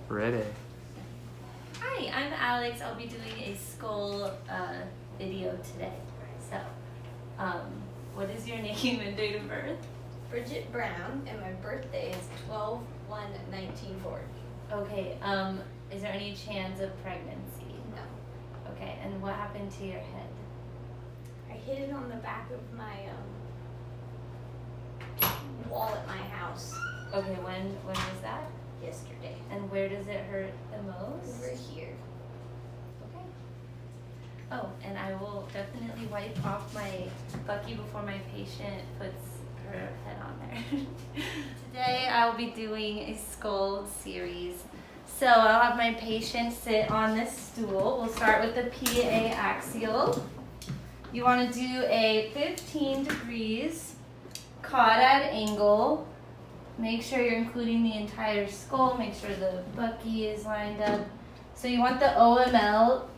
Ready. Hi, I'm Alex. I'll be doing a skull video today. So, what is your name and date of birth? Bridget Brown, and my birthday is 12/1/1940. Okay, is there any chance of pregnancy? No. Okay, and what happened to your head? I hit it on the back of my wall at my house Okay, when was that? yesterday. And where does it hurt the most? Over here. Okay. Oh, and I will definitely wipe off my Bucky before my patient puts her head on there. Today I'll be doing a skull series. So I'll have my patient sit on this stool. We'll start with the PA axial. You want to do a 15 degrees caudad angle. Make sure you're including the entire skull. Make sure the Bucky is lined up. So you want the OML,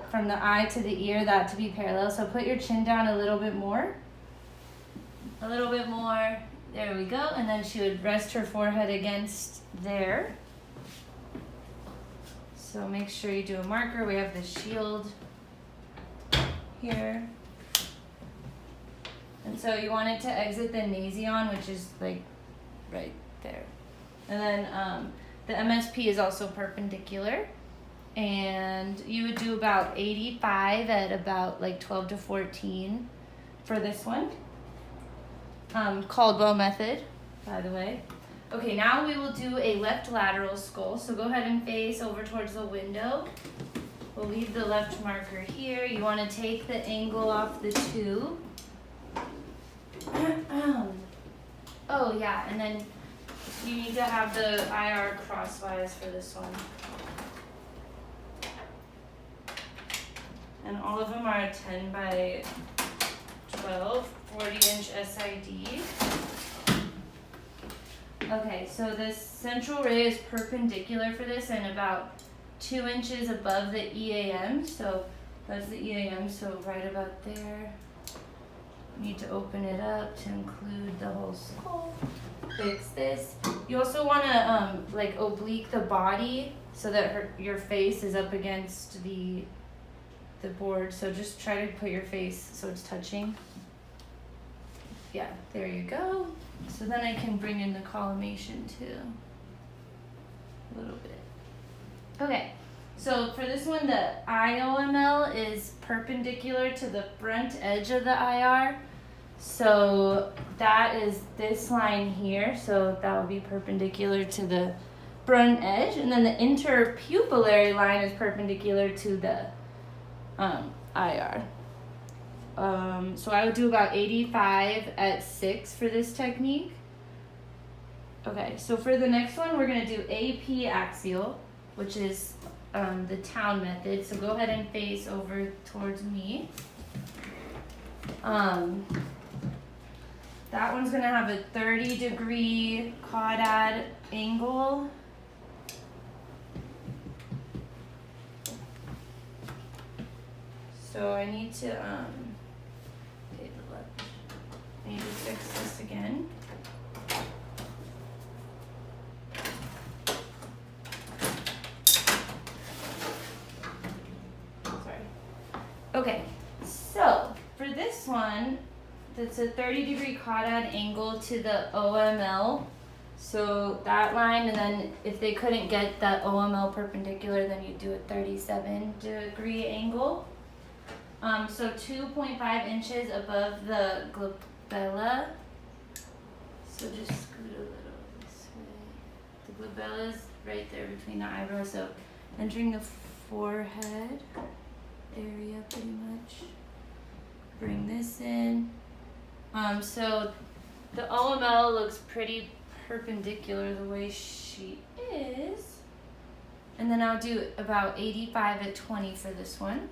from the eye to the ear, that to be parallel. So put your chin down a little bit more. A little bit more. There we go. And then she would rest her forehead against there. So make sure you do a marker. We have the shield here. And so you want it to exit the nasion, which is like right there. And then the MSP is also perpendicular. And you would do about 85 at about like 12 to 14 for this one. Caldwell method, by the way. Okay, now we will do a left lateral skull. So go ahead and face over towards the window. We'll leave the left marker here. You want to take the angle off the tube. Oh yeah, and then you need to have the IR crosswise for this one. And all of them are 10 by 12, 40-inch SID. Okay, so this central ray is perpendicular for this and about 2 inches above the EAM. So that's the EAM, so right about there. Need to open it up to include the whole skull. Fix this. You also want to like oblique the body so that your face is up against the board. So just try to put your face so it's touching. Yeah, there you go. So then I can bring in the collimation too. A little bit. Okay. So for this one, the IOML is perpendicular to the front edge of the IR. So that is this line here. So that will be perpendicular to the front edge. And then the interpupillary line is perpendicular to the IR. So I would do about 85 at 6 for this technique. Okay, so for the next one, we're going to do AP axial, which is the town method. So go ahead and face over towards me. That one's going to have a 30-degree caudad angle. So I need to okay, the left. I need to fix this again. Okay, so for this one, it's a 30-degree caudad angle to the OML. So that line, and then if they couldn't get that OML perpendicular, then you do a 37-degree angle. So 2.5 inches above the glabella. So just scoot a little this way. The glabella is right there between the eyebrows. So entering the forehead area pretty much. Bring this in. So the OML looks pretty perpendicular the way she is. And then I'll do about 85 at 20 for this one.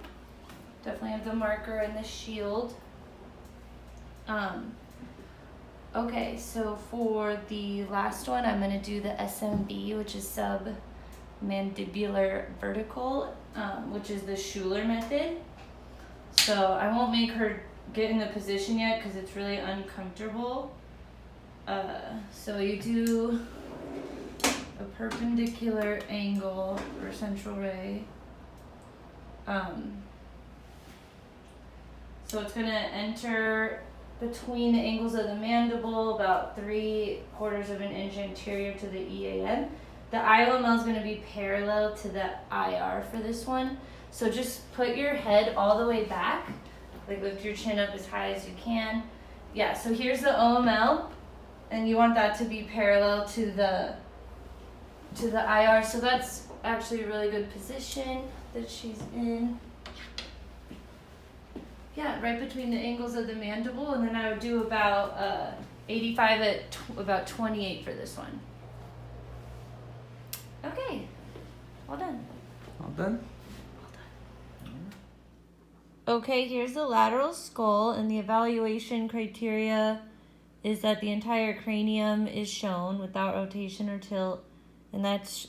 Definitely have the marker and the shield. Okay, so for the last one, I'm going to do the SMV, which is submandibular vertical, which is the Schuler method. So I won't make her get in the position yet because it's really uncomfortable. So you do a perpendicular angle for central ray. So it's gonna enter between the angles of the mandible, about 3/4 of an inch anterior to the EAM. The IOML is gonna be parallel to the IR for this one. So just put your head all the way back, like lift your chin up as high as you can. Yeah, so here's the OML, and you want that to be parallel to the IR. So that's actually a really good position that she's in. Yeah, right between the angles of the mandible, and then I would do about 85 at about 28 for this one. Okay, all done. All done? Okay, here's the lateral skull, and the evaluation criteria is that the entire cranium is shown without rotation or tilt, and that's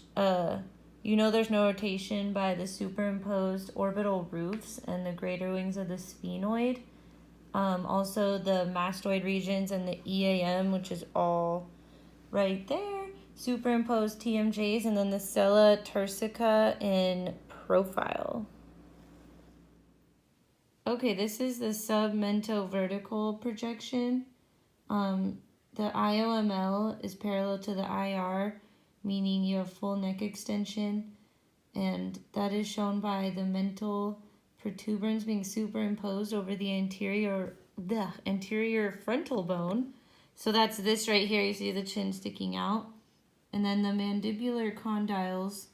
there's no rotation by the superimposed orbital roofs and the greater wings of the sphenoid. Also the mastoid regions and the EAM, which is all right there, superimposed TMJs, and then the sella turcica in profile. Okay, this is the submento vertical projection. The IOML is parallel to the IR, meaning you have full neck extension, and that is shown by the mental protuberance being superimposed over the anterior frontal bone. So that's this right here. You see the chin sticking out, and then the mandibular condyles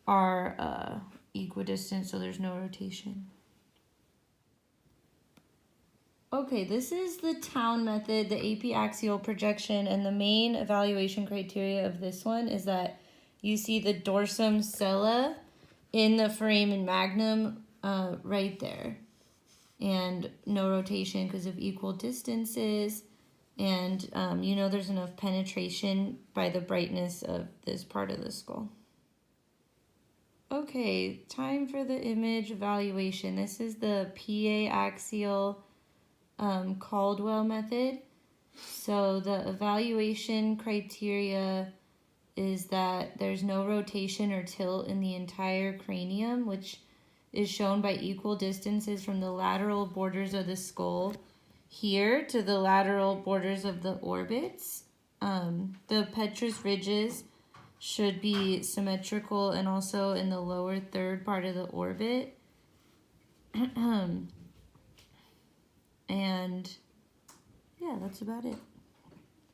are equidistant, so there's no rotation. Okay, this is the Town method, the AP axial projection, and the main evaluation criteria of this one is that you see the dorsum sella in the foramen magnum right there, and no rotation because of equal distances, and there's enough penetration by the brightness of this part of the skull. Okay, time for the image evaluation. This is the PA axial Caldwell method. So the evaluation criteria is that there's no rotation or tilt in the entire cranium, which is shown by equal distances from the lateral borders of the skull here to the lateral borders of the orbits. The petrous ridges should be symmetrical and also in the lower third part of the orbit. And yeah, that's about it.